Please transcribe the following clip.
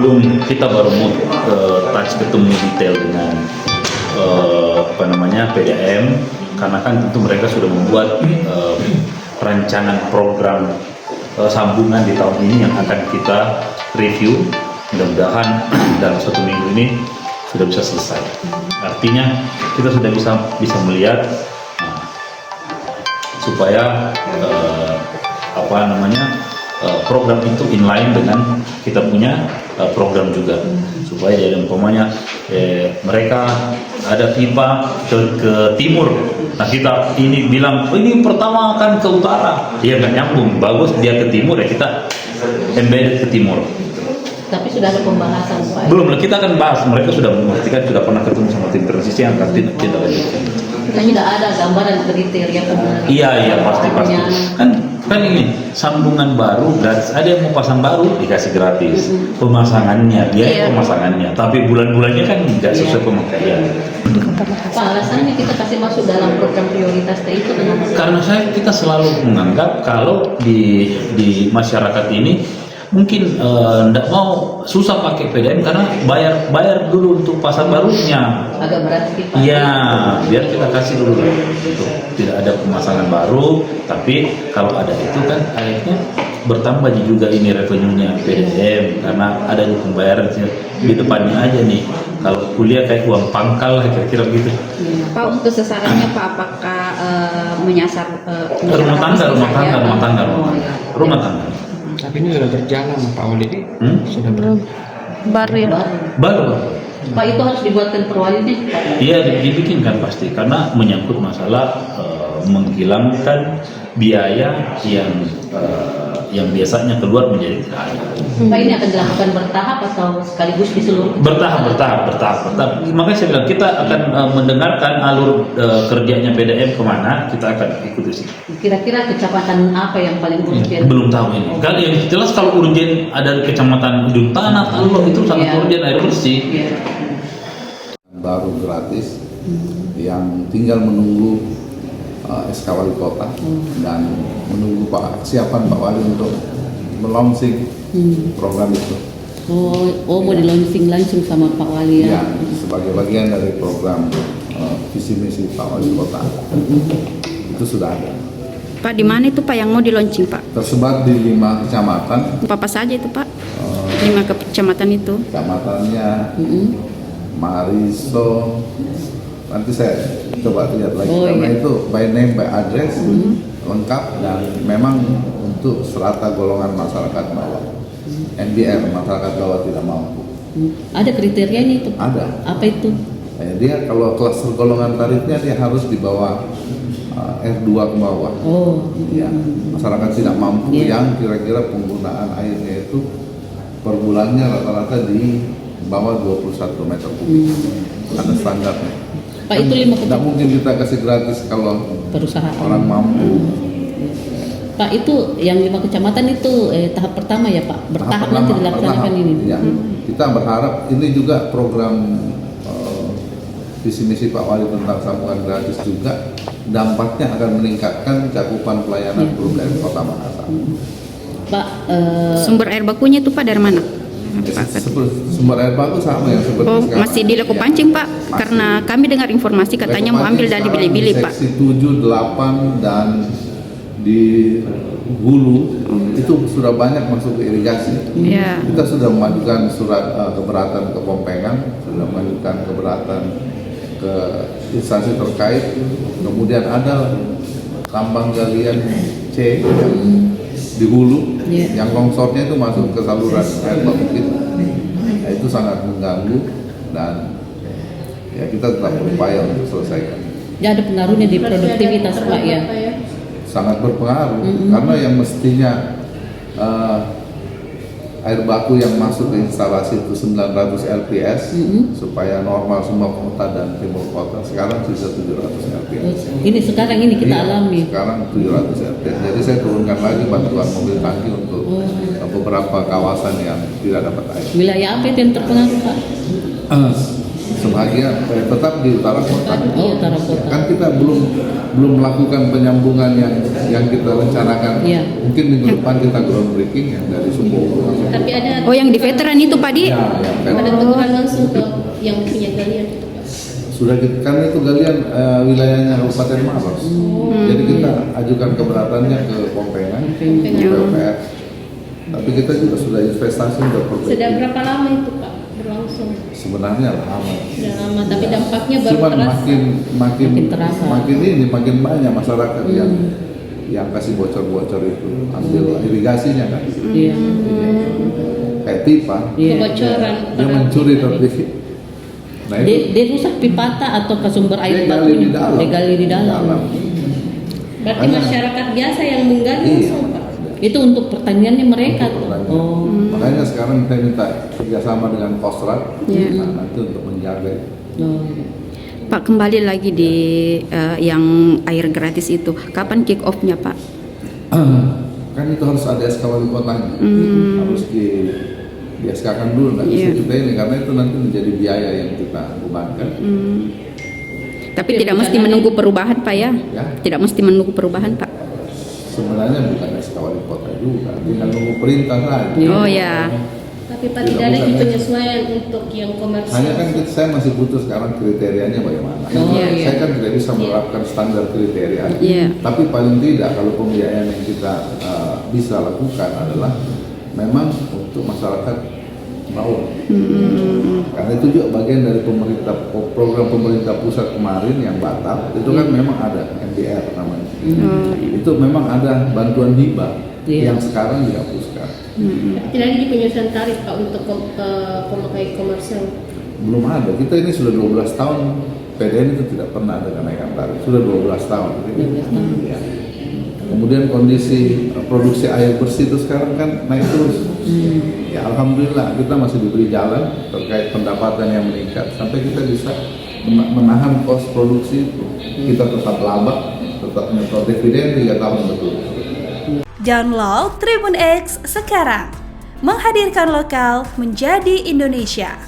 sebelum kita baru mau touch ketemu detail dengan PDAM, karena kan tentu mereka sudah membuat perancangan program sambungan di tahun ini yang akan kita review. Mudah-mudahan dalam 1 minggu ini sudah bisa selesai. Artinya kita sudah bisa melihat supaya program itu inline dengan kita punya program juga, supaya jadi umpamanya mereka ada pipa ke timur, nah kita ini bilang ini pertama akan ke utara, dia nggak nyambung, bagus dia ke timur ya kita embedded ke timur. Tapi sudah ada pembahasan Pak? Belum, kita akan bahas, mereka sudah memastikan, sudah pernah ketemu sama tim transisi yang akan tidak lanjutkan. Kita tidak ada gambaran kriteria penggunaan. Iya pasti. Kan ini sambungan baru gratis, ada yang mau pasang baru dikasih gratis. Pemasangannya, biaya pemasangannya, tapi bulan-bulannya kan nggak sesuai pemakaian. Pak, alasannya kita kasih masuk dalam program prioritas itu kenapa? Karena kita selalu menganggap kalau di masyarakat ini mungkin tidak mau susah pakai PDM karena bayar dulu untuk pasang barunya. Agak berat sih Pak. Iya, biar kita kasih dulu untuk tidak ada pemasangan baru, tapi kalau ada itu kan akhirnya bertambah juga ini revenue-nya PDM karena ada pembayaran di depannya aja nih. Kalau kuliah kayak uang pangkal lah kira-kira gitu. Pak, untuk sasarannya Pak, apakah menyasar rumah tangga? Tapi ini sudah berjalan Pak Wali, sudah baru ya? Baru. Pak, itu harus dibuatkan perwalinya? Iya, dibikin kan pasti, karena menyangkut masalah menghilangkan biaya yang biasanya keluar menjadi tidak ada. Pak, ini akan dilakukan bertahap atau sekaligus di seluruh? Bertahap. Makanya saya bilang kita akan mendengarkan alur kerjanya PDM kemana, kita akan ikuti sih. Kira-kira kecamatan apa yang paling urgent? Belum tahu ini. Kalau yang jelas kalau urgent ada kecamatan Ujung Tanah, Tallo itu sangat urgent air bersih. Baru gratis, yang tinggal menunggu SK Wali Kota dan menunggu kesiapan Pak Wali untuk melaunching program itu. Mau di launching sama Pak Wali ya? Ya, sebagai bagian dari program visi misi Pak Wali Kota. Itu sudah ada. Pak, di mana itu Pak yang mau di launching Pak? Tersebar di 5 kecamatan. Apa saja itu Pak? 5 kecamatan itu? Kecamatannya Mariso. Nanti saya coba lihat lagi karena itu by name by address lengkap dan memang untuk serata golongan masyarakat bawah, NBR, masyarakat bawah tidak mampu. Ada kriterianya itu? Ada. Apa itu? Dia kalau klaster golongan tarifnya dia harus di bawah R2 ke bawah. Ya, masyarakat tidak mampu yang kira-kira penggunaan airnya itu per bulannya rata-rata di bawah 21 meter kubik. Ada standarnya. Pak, itu 5 tidak mungkin kita kasih gratis kalau perusahaan orang mampu. Pak, itu yang 5 kecamatan itu tahap pertama ya Pak? Bertahap nanti dilaksanakan ini? Ya. Kita berharap ini juga program visi misi Pak Wali tentang sambungan gratis juga dampaknya akan meningkatkan cakupan pelayanan penduduk Kota Makassar. Pak, sumber air bakunya itu Pak dari mana? Sumber air baku sama yang seperti sekarang. Masih di Leko Pancing Pak? Masih. Karena kami dengar informasi katanya mau ambil dari Bili-Bili Pak. Seksi 7, 8 dan di Hulu itu sudah banyak masuk ke irigasi. Kita sudah mengajukan surat keberatan ke Pompengan, sudah mengajukan keberatan ke instansi terkait. Kemudian ada tambang galian C di Hulu yang longsornya itu masuk ke saluran air baku kita. Nah, itu sangat mengganggu dan ya kita tetap berupaya untuk selesaikan. Ya, ada pengaruhnya di produktivitas Pak ya? Sangat berpengaruh karena yang mestinya air baku yang masuk ke instalasi itu 900 LPS supaya normal semua kota dan timur kota, sekarang sudah 700 LPS. Ini sekarang ini kita alami. Sekarang 700 LPS. Jadi saya turunkan lagi bantuan mobil tangki untuk beberapa kawasan yang tidak dapat air. Wilayah apa itu yang terpengaruh Pak? sebagian tetap di utara kota. Oh, utara kota. Kan kita belum melakukan penyambungan yang kita rencanakan. Iya. Mungkin minggu depan kita groundbreaking yang dari Sumbawa. Tapi ada Oh, yang di veteran itu Pak Di? Ya, kan. ada teguran langsung ke yang punya galian itu Pak. Sudah kan itu galian wilayahnya Kabupaten Maros. Jadi kita ajukan keberatannya ke Pompengan, PUPR. Tapi kita juga sudah investasi untuk perbaiki. Sudah berapa lama itu Pak berlangsung? Sebenarnya lama. Sudah lama, tapi dampaknya baru Cuman terasa. Makin terasa. makin banyak masyarakat yang kasih bocor-bocor itu, ambil irigasinya kan. Iya. Kayak pipa, Iya. Kebocoran. dia mencuri tapi. Nah Dia rusak pipata atau ke sumber air dia gali di bakunya? dalam. Dia gali di dalam. Berarti Banyak. masyarakat biasa yang menggali Iya. langsung Pak. Itu untuk pertaniannya mereka Untuk tuh. pertanian. Oh. Makanya sekarang kita minta kerjasama dengan Kostrat, Iya. nah, nanti untuk menjaga. Oh. Pak, kembali lagi di yang air gratis itu. Kapan kick off-nya Pak? Kan itu harus ada SK wali kotanya, harus di SK-kan dulu, nggak bisa Iya. kita ini karena itu nanti menjadi biaya yang kita bebankan. Tapi tidak mesti menunggu perubahan Pak ya? Ya. Tidak mesti menunggu perubahan Pak. Sebenarnya bukan SK wali kota juga, tinggal nunggu perintah saja. Oh ya. Tapi Pak tidak ada Bukan, penyesuaian untuk yang komersial. Hanya kan saya masih butuh sekarang kriterianya bagaimana. Oh, saya iya. kan tidak bisa menerapkan standar kriteria. Iya. Tapi paling tidak kalau pembiayaan yang kita bisa lakukan adalah memang untuk masyarakat bawah. Karena itu juga bagian dari program pemerintah pusat kemarin yang batal itu kan memang ada MDR namanya. Itu memang ada bantuan hibah Iya. yang sekarang dihapuskan. Tidak ada di penyusunan tarif Pak untuk pemakai komersial. Belum ada. Kita ini sudah 12 tahun PDN itu tidak pernah ada kenaikan tarif. Sudah 12 tahun. 12 tahun. Ya. Kemudian kondisi produksi air bersih itu sekarang kan naik terus. Ya alhamdulillah kita masih diberi jalan terkait pendapatan yang meningkat sampai kita bisa menahan kos produksi itu. Kita tetap laba, tetap nyetor dividen 3 tahun betul. Download Tribun X sekarang, menghadirkan lokal menjadi Indonesia.